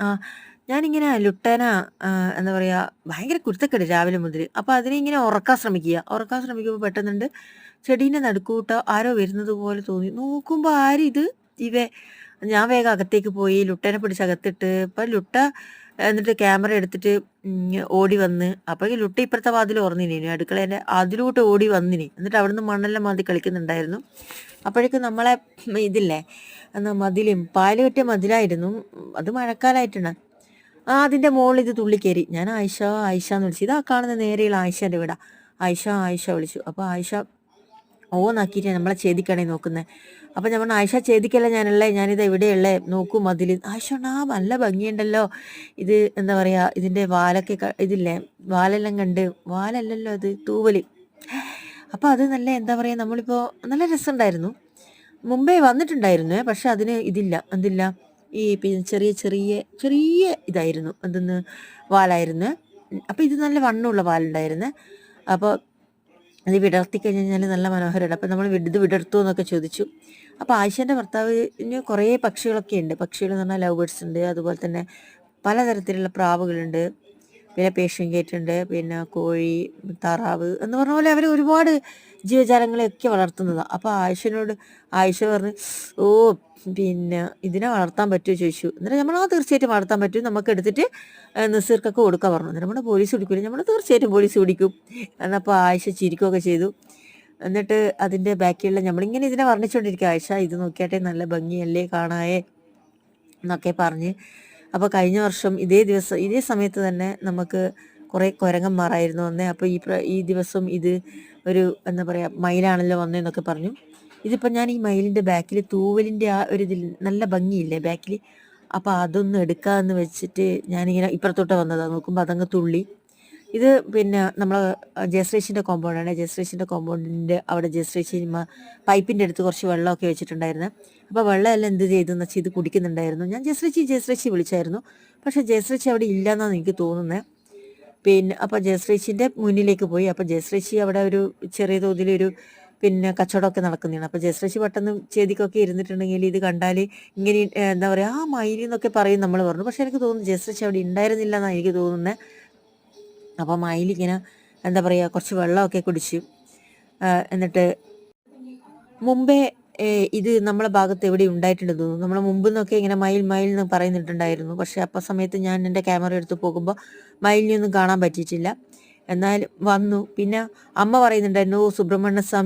ആ ഞാനിങ്ങനെ ലുട്ടേന എന്താ പറയാ ഭയങ്കര കുരുത്തക്കേട് രാവിലെ മുതൽ. അപ്പൊ അതിനെ ഇങ്ങനെ ഉറക്കാൻ ശ്രമിക്കുമ്പോൾ പെട്ടെന്നുണ്ട് ചെടീന്റെ നടുക്കൂട്ട ആരോ വരുന്നത് പോലെ തോന്നി. നോക്കുമ്പോ ആരിത്? ഇവ. ഞാൻ വേഗം അകത്തേക്ക് പോയി ലുട്ടേനെ പിടിച്ച് അകത്തിട്ട്. ഇപ്പൊ ലുട്ട എന്നിട്ട് ക്യാമറ എടുത്തിട്ട് ഓടി വന്ന്. അപ്പോഴേക്കും ലുട്ട ഇപ്പുറത്തെ വാതിൽ ഓർന്നിനി അടുക്കളേന്റെ അതിലോട്ട് ഓടി വന്നിനി. എന്നിട്ട് അവിടുന്ന് മണ്ണെല്ലാം മാന്തി കളിക്കുന്നുണ്ടായിരുന്നു. അപ്പോഴേക്കും നമ്മളെ ഇതില്ലേ എന്നാ മതിലും പാല് കെട്ടിയ മതിലായിരുന്നു. അത് മഴക്കാലമായിട്ടാണ്. അതിന്റെ മോളിൽ ഇത് തുള്ളിക്കേറി. ഞാൻ ആയിഷ ആയിഷ എന്ന് വിളിച്ചു. ഇതാ കാണുന്ന നേരെയുള്ള ആയിഷന്റെ വീടാ. ആയിഷ ആയിഷ വിളിച്ചു. അപ്പൊ ആയിഷ ഓന്നാക്കിയിട്ട് നമ്മളെ ചേദിക്കണേ നോക്കുന്നത്. അപ്പൊ ഞാൻ പറഞ്ഞു ആയിഷ ചേദിക്കല്ല ഞാനുള്ളേ, ഞാനിത് എവിടെയുള്ളേ നോക്കൂ മതിൽ. ആയിഷ നല്ല ഭംഗിയുണ്ടല്ലോ ഇത്. എന്താ പറയാ ഇതിന്റെ വാലൊക്കെ ഇതില്ലേ വാലെല്ലാം കണ്ട്. വാലല്ലല്ലോ അത് തൂവല്. അപ്പൊ അത് നല്ല എന്താ പറയാ നമ്മളിപ്പോ നല്ല രസമുണ്ടായിരുന്നു. മുമ്പേ വന്നിട്ടുണ്ടായിരുന്നു. പക്ഷെ അതിന് എന്തില്ല ഈ പിന്നെ ചെറിയ ചെറിയ ചെറിയ ഇതായിരുന്നു എന്തെന്ന് വാലായിരുന്നു. അപ്പൊ ഇത് നല്ല വണ്ണമുള്ള വാലുണ്ടായിരുന്നു. അപ്പോൾ അത് വിടർത്തി കഴിഞ്ഞാൽ നല്ല മനോഹരമാണ്. അപ്പം നമ്മൾ ഇത് വിടർത്തുമോ എന്നൊക്കെ ചോദിച്ചു. അപ്പോൾ ആയിഷൻ്റെ ഭർത്താവിന് കുറേ പക്ഷികളൊക്കെ ഉണ്ട്. പക്ഷികൾ എന്ന് പറഞ്ഞാൽ ലവ് ബേർഡ്സ് ഉണ്ട്, അതുപോലെ തന്നെ പലതരത്തിലുള്ള പ്രാവുകളുണ്ട്, പിന്നെ പേർഷ്യൻ ക്യാറ്റ് ഉണ്ട്, പിന്നെ കോഴി, താറാവ് എന്ന് പറഞ്ഞ പോലെ അവർ ഒരുപാട് ജീവജാലങ്ങളെയൊക്കെ വളർത്തുന്നതാണ്. അപ്പോൾ ആയിഷ പറഞ്ഞ് ഓ പിന്നെ ഇതിനെ വളർത്താൻ പറ്റുമോ ചോദിച്ചു. എന്നിട്ട് നമ്മൾ തീർച്ചയായിട്ടും വളർത്താൻ പറ്റും, നമുക്ക് എടുത്തിട്ട് നസീർക്കൊക്കെ കൊടുക്കാൻ പറഞ്ഞു. എന്നിട്ട് നമ്മുടെ പോലീസ് പിടിക്കില്ല. നമ്മൾ തീർച്ചയായിട്ടും പോലീസ് പിടിക്കും എന്നപ്പോൾ ആയിഷ ചിരിക്കുകയൊക്കെ ചെയ്തു. എന്നിട്ട് അതിൻ്റെ ബാക്കിയുള്ള നമ്മളിങ്ങനെ ഇതിനെ വർണ്ണിച്ചുകൊണ്ടിരിക്കുക. ആയിഷ ഇത് നോക്കിയാട്ടെ നല്ല ഭംഗിയല്ലേ കാണായേ എന്നൊക്കെ പറഞ്ഞ്. അപ്പോൾ കഴിഞ്ഞ വർഷം ഇതേ സമയത്ത് തന്നെ നമുക്ക് കുറേ കുരങ്ങന്മാരായിരുന്നു വന്നേ. അപ്പോൾ ഈ ദിവസം ഇത് ഒരു എന്താ പറയുക മയിലാണല്ലോ വന്നതെന്നൊക്കെ പറഞ്ഞു. ഇതിപ്പോൾ ഞാൻ ഈ മയിലിൻ്റെ ബാക്കിൽ തൂവലിൻ്റെ ആ ഒരു ഇതിൽ നല്ല ഭംഗിയില്ലേ ബാക്കിൽ, അപ്പോൾ അതൊന്ന് എടുക്കാമെന്ന് വെച്ചിട്ട് ഞാനിങ്ങനെ ഇപ്പുറത്തോട്ട് വന്നതാണ്. നോക്കുമ്പോൾ അതങ്ങ് തുള്ളി. ഇത് പിന്നെ നമ്മൾ ജയശ്രീഷിൻ്റെ കോമ്പൗണ്ടാണ്. ജയശ്രീഷിൻ്റെ കോമ്പൗണ്ടിൻ്റെ അവിടെ ജയശ്രീഷി പൈപ്പിൻ്റെ അടുത്ത് കുറച്ച് വെള്ളമൊക്കെ വെച്ചിട്ടുണ്ടായിരുന്നു. അപ്പോൾ വെള്ളമെല്ലാം എന്ത് ചെയ്തെന്ന് വെച്ചാൽ ഇത് കുടിക്കുന്നുണ്ടായിരുന്നു. ഞാൻ ജയശ്രീഷി വിളിച്ചായിരുന്നു. പക്ഷേ ജയശ്രീഷി അവിടെ ഇല്ലയെന്നാണ് എനിക്ക് തോന്നുന്നത്. പിന്നെ അപ്പോൾ ജയശ്രീഷിൻ്റെ മുന്നിലേക്ക് പോയി. അപ്പോൾ ജയശ്രീഷി അവിടെ ഒരു ചെറിയ തോതിലൊരു പിന്നെ കച്ചവടമൊക്കെ നടക്കുന്നതാണ്. അപ്പോൾ ജയശ്രീഷി പെട്ടെന്ന് ചേദിക്കൊക്കെ ഇരുന്നിട്ടുണ്ടെങ്കിൽ ഇത് കണ്ടാൽ ഇങ്ങനെ എന്താ പറയുക ആ മയില് എന്നൊക്കെ പറയും നമ്മൾ പറഞ്ഞു. പക്ഷേ എനിക്ക് തോന്നുന്നു ജയശ്രീഷി അവിടെ ഉണ്ടായിരുന്നില്ല എന്നാണ് എനിക്ക് തോന്നുന്നത്. അപ്പോൾ മയിലിങ്ങനെ എന്താ പറയുക കുറച്ച് വെള്ളമൊക്കെ കുടിച്ചു. എന്നിട്ട് മുമ്പേ ഇത് നമ്മളെ ഭാഗത്ത് എവിടെ ഉണ്ടായിട്ടുണ്ടെന്ന് തോന്നുന്നു. നമ്മളെ മുമ്പ് നിന്നൊക്കെ ഇങ്ങനെ മയിൽ എന്ന് പറയുന്നിട്ടുണ്ടായിരുന്നു. പക്ഷെ അപ്പോൾ സമയത്ത് ഞാൻ എൻ്റെ ക്യാമറ എടുത്ത് പോകുമ്പോൾ മയിലിനെയൊന്നും കാണാൻ പറ്റിയിട്ടില്ല. എന്നാൽ വന്നു. പിന്നെ അമ്മ പറയുന്നുണ്ടായിരുന്നു സുബ്രഹ്മണ്യ സ്വാമി